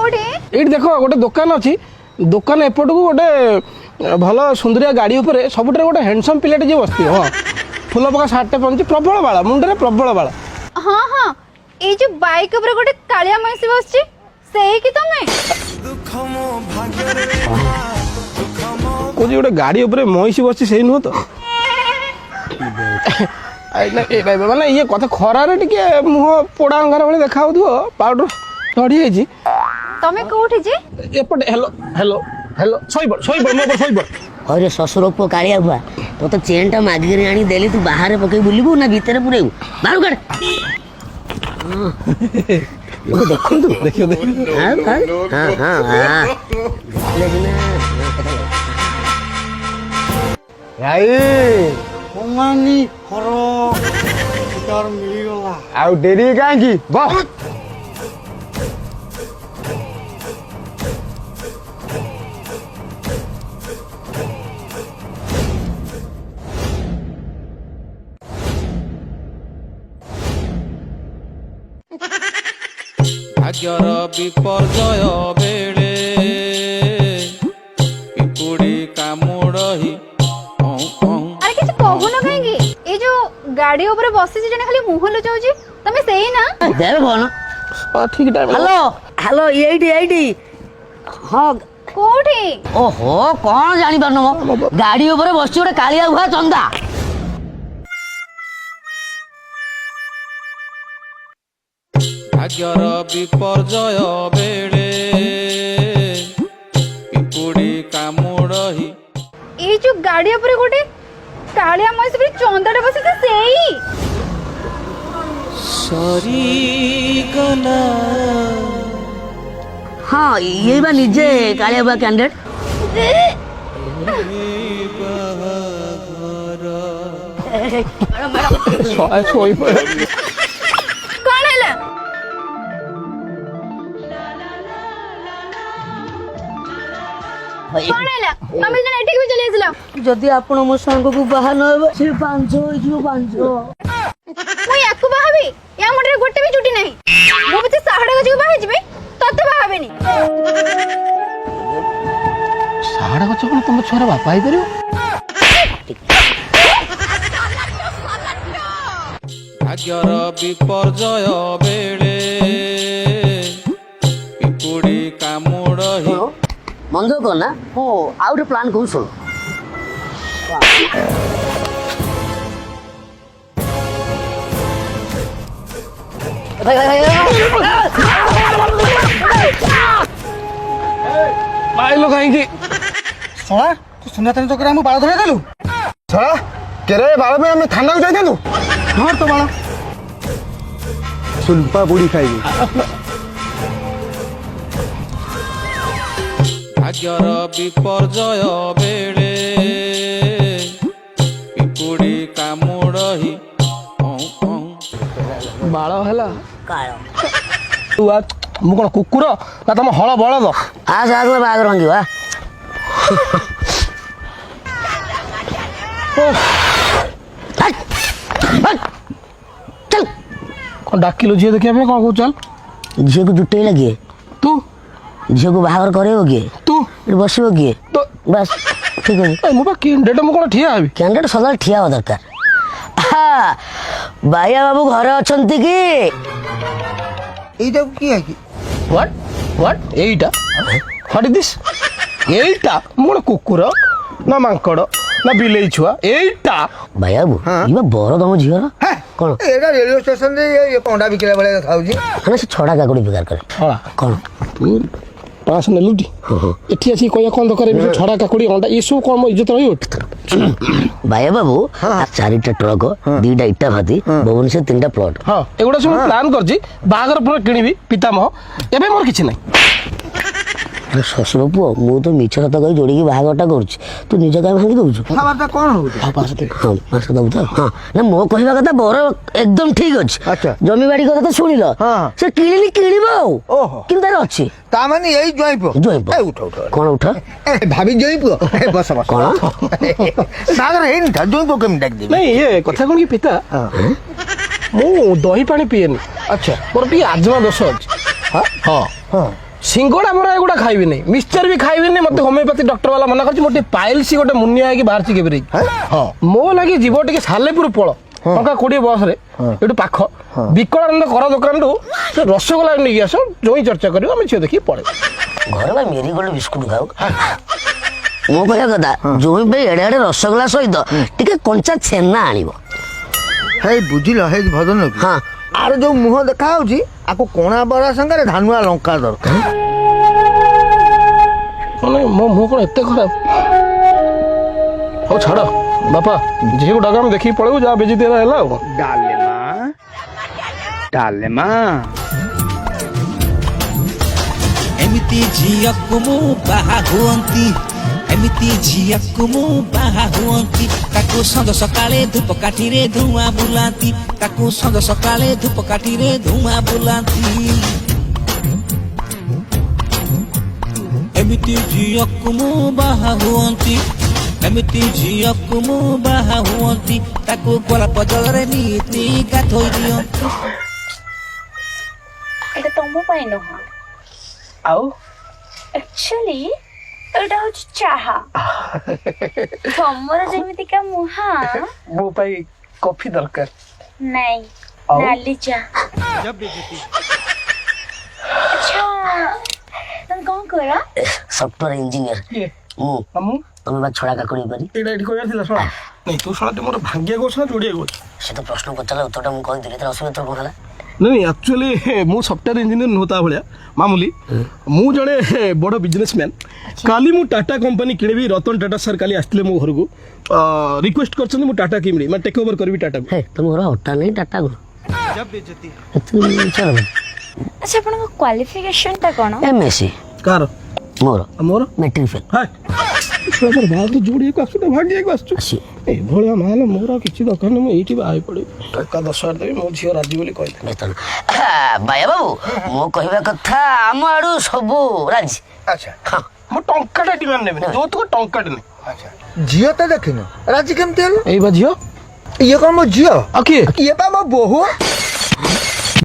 कोठे एठी देखो गोटे दुकान अच्छी दुकान एपट को गोटे भल सुंदरिया गाड़ी उपरे सबुठे गोटे हैंडसम पिलाटे जे बसती हाँ फुल पका सार्टे पहनची प्रबल बाला मुंडे प्रबल बाला हाँ हाँ ये जो बाइक ऊपर गोटे कालिया मईसी बसची सेही कि तमे कोजी गोटे गाड़ी उपरे मईसी बसची सेही नुह तो माने ये कथा खरारे टिके मुह पोड़ा अंगार भले देखा पाउडर चढ़ी जाइए तमे कोठे जे एपटे हेलो हेलो हेलो सोईबड़ मो पर सोईबड़ अरे ससुर पो कालिया बुआ तो तो चेन टा मागिरी आनी देली तू बाहर पकई बुलिबू ना भीतर पुरेबू बाहर काढ लोग देखंतु देखियो हां हां हां याई कोमानी हरो गिटार मिली गला आउ डेरी काहे की बस भाग्यर विपर्जय बेड़े पिपुड़ी कामुड़ही अरे किछ कहू न काहेगी ए जो गाड़ी ऊपर बसी जे जने खाली मुंह लुचाउजी तमे सेही ना देव कोन ठीक टाइम हेलो हेलो एडी हां कोठे ओहो कौन जानी पारनो मो गाड़ी ऊपर बसची गोटे कालिया बुआ चंदा भाग्यर विपर्जय बेड़े पिपुड़ी कामुड़ही ए जो गाड़ी ऊपर गोटे कालिया मईसी पर चंदाटा बसी से सेही सरी गला हाँ ये बा निजे कालिया बुआ कैंडिडेट सोई पड़े कौन हैला कौन हैला तमे जने एठी भी चली आइला जदि आपण मो संग को बाहा न हेबे से 500 होइजो 500 मु याकु बाहाबी या मोटरे गोटे भी छुटी नहीं मु बते साहडा गज को बाहा जिबे तते बाहाबेनी साड़ा गच कोन तुम छोरा बापा आई करियो भाग्यर विपर्जय बेड़े पिपुड़ी कामुड़ही मंजो को ना हो आउट प्लान को सुन माइलो कहीं की सळा तू सुनातन चक्र हम बाळ धरे देलु सळा केरे बाळ में हम थाना जाई देलु धर तो बाळ सुनपा बुड़ी खाई भाग्यर विपर्जय बेड़े पिपुड़ी कामुड़ही बाळ हैला कायो तू आ मु कोन कुकुर ना तुम हळ बळद आज आज में बाग रंगी वा चल कोन डाकिलो झियो देखिया में कोन को चल झियो को जुटे लगे तू झियो को बाहर करेबो के तू बसबो के तो बस ठीक है मु बा कैंडिडेट मु कोन ठिया हबी कैंडिडेट सदा ठिया हो दरकार बाया बाबू घरे अछंती की এই দেখ কি है की what Etah what is this एटा मु कोन कुकुर ना मांकड़ ना बिलेई छुआ एटा बाया बाबू ये बड़ दम झियो है कौन एटा रेलवे स्टेशन रे ये पंडा बिकला बळे खाउजी हां से छड़ा काकुड़ी बेकार करे छड़ा कौन तू पास ने लुटी एठी आसी कोया कोन दो करे छड़ा काकुड़ी अंडा ये सब कोन मो इज्जत रही उठ बाया बाबू आ चारिटा ट्रक दीटा इटा भाती भवन से तीनटा प्लॉट हां एगुडा सब प्लान करजी बागर पर किनिबी पितामह एबे मोर किछि नै शशुर पुओ मु तो मिछ सत कही जोड़ी बाहागरटा करुछि तू निज गाय भांगी दउछु खबरटा कोन हो हां पास दे हां पास दउ त हां ना मो कहिबा कथा बर एकदम ठीक अछि अच्छा जमी बाड़ी कथा तो सुनिलो हां से किलिली किलिबो ओहो किंतर अछि ता माने यही जोइपो जोइपो ए उठ कोन उठ ए भाभी जोइपो ए बस बस कोन सागर हेन था जोइपो केम डाक दे नहीं ये कथा कोन की पिता मु दही पानी पिएनी अच्छा मोर भी आजमा दोष अछि हां हां हां ସିଙ୍ଗଡ଼ା ବରା ଏଗୁଡ଼ା ଖାଇବିନି, ମିକ୍ସଚର ବି ଖାଇବିନି। ମତେ ହୋମିଓପାଥି ଡକ୍ଟର ବାଲା ମନା କରିଛି। ମୋର ଟିକେ ପାଇଲ୍ସ ଗୋଟେ ମୁନିଆ ହେଇକି ବାହାରିଛି କେବେ। ହଁ ମୋ ଲାଗି ଯିବ ଟିକେ ସାଲେପୁର ପଳ, ଟଙ୍କା 20 ବସରେ, ଏଠୁ ପାଖ ବିକଳାନନ୍ଦ କର ଦୋକାନରୁ ରସଗୋଲା ନେଇକି ଆସ, ଜଇଁ ଚର୍ଚ୍ଚା କରିବ, ଆମେ ଝିଅ ଦେଖିକି ପଳେଇବୁ। ଘରେ ବା ମେରିଗୋଲ୍ଡ ବିସ୍କୁଟ ଖାଉ। ମୋ କହିବା କଥା ଜୋଇଁ ପାଇଁ ଏଡେ ଏଡେ ରସଗୋଲା ସହିତ ଟିକେ କଞ୍ଚା ଛେନା ଆଣିବ। ହେଇ ବୁଝିଲ, ହେଇ ଭଜନ ହଁ ଆର ଯୋଉ ମୁହଁ ଦେଖା ହଉଛି ଆକୁ କଣା ବରା ସାଙ୍ଗରେ ଧାନୁଆ ଲଙ୍କା ଦରକାର। ମାନେ ମୋ ମୁହଁ କ'ଣ ଏତେ ଖରାପ? ହଉ ଛାଡ଼ ବାପା, ଝିଅକୁ ଡାକ, ଆମେ ଦେଖିକି ପଳେଇବୁ, ଯାହା ବେଜି ଦେଲା ହେଲା ଆଉ। ଡାଲେମା ଏମିତି ଝିଅକୁ ମୁଁ ବାହା ହୁଅନ୍ତି, ଏମିତି ଝିଅକୁ ମୁଁ ବାହା ହୁଅନ୍ତି। ତାକୁ ସଞ୍ଜ ସକାଳେ ଧୂପ କାଠିରେ ଧୂଆଁ ବୁଲାନ୍ତି, ତାକୁ ସଞ୍ଜ ସକାଳେ ଧୂପ କାଠିରେ ଧୂଆଁ ବୁଲାନ୍ତି। ଏମିତି ଝିଅକୁ ମୁଁ ବାହା ହୁଅନ୍ତି, ଏମିତି ଝିଅକୁ ମୁଁ ବାହା ହୁଅନ୍ତି। ତାକୁ ଗୋଲାପ ଜଳରେ ନୀତି ଗାଧୋଇ ଦିଅନ୍ତି। এটা ତମ ପାଇଁ ନୁହଁ, ଆଉ ଆକ୍ଚୁଆଲି ଏଇଟା ହଉଛି ଚାହା। ତମର ଯେମିତିକା ମୁହଁ, ମୋ ପାଇଁ କଫି ଦରକାର। ନାଇଁ ଆଉ? ନାଲି ଚା। ଆଚ୍ଛା ତମେ କଣ କର? ସଫ୍ଟୱେୟାର ଇଞ୍ଜିନିୟର କିଏ? ମୁଁ। ମୁଁ ତମେ ବା ଛଡ଼ା କାକୁଡ଼ି ପାରି। ଏଇଟା ଏଠି କହିବାର ଥିଲା। ଶୁଣ, ନାଇଁ ତୁ ଶୁଣ, ମୋର ଭାଙ୍ଗିବାକୁ ଅଛି ନା ଯୋଡ଼ିବାକୁ ଅଛି? ସେ ତ ପ୍ରଶ୍ନ ପଚାରିଲା, ଉତ୍ତରଟା ମୁଁ କହିଥିଲି, ତାର ଅସୁବିଧା କ'ଣ ହେଲା? ନାଇଁ ଆକ୍ଚୁଆଲି ମୁଁ ସଫ୍ଟୱେୟାର ଇଞ୍ଜିନିୟର ନୁହଁ ତା ଭଳିଆ ମାମୁଲି। ମୁଁ ଜଣେ ବଡ଼ ବିଜନେସମ୍ୟାନ୍। କାଲି ମୁଁ ଟାଟା କମ୍ପାନୀ କିଣିବି। ରତନ ଟାଟା ସାର୍ କାଲି ଆସିଥିଲେ ମୋ ଘରକୁ, ରିକ୍ୱେଷ୍ଟ କରିଛନ୍ତି ମୁଁ ଟାଟା କିଣିବି, ମାନେ ଟେକ୍ ଓଭର କରିବି ଟାଟାକୁ। ହେ ତମ ଘର ହଟା ନାହିଁ ଟାଟା ଘର। ଆଚ୍ଛା ଆପଣଙ୍କ କ୍ୱାଲିଫିକେସନଟା କ'ଣ? MSc କାହାର? ମୋର ମୋର ମେଟ୍ରିକ ଫେଲ୍। ବାହାରୁ ଯୋଡ଼ିବାକୁ ଆସୁଛୁ ନା ଭାଙ୍ଗିବାକୁ ଆସୁଛୁ? ଆସି ଏଇଭଳିଆ ମାଲ ମୋର ଆଉ କିଛି ଦରକାର ନାହିଁ। ମୁଁ ଏଇଠି ବାହା ପଡ଼ିବି, ଟଙ୍କା 10,000 ଦେବି, ମୋ ଝିଅ ରାଜି ବୋଲି କହିଦେବି। ବେତନ ବାୟା ବାବୁ, ମୋ କହିବା କଥା ଆମ ଆଡୁ ସବୁ ରାଜି। ଆଚ୍ଛା ହଁ ମୁଁ ଟଙ୍କାଟା ଡିମାଣ୍ଡ ନେବିନି, ଯୌତୁକ ଟଙ୍କାଟେ ନେବି। ଆଚ୍ଛା ଝିଅ ତ ଦେଖିନ, ରାଜି କେମିତି ହେଲ? ଏଇ ବା ଝିଅ। ଇଏ କଣ ମୋ ଝିଅ? ଆଉ କିଏ? ଇଏ ବା ମୋ ବୋହୂ।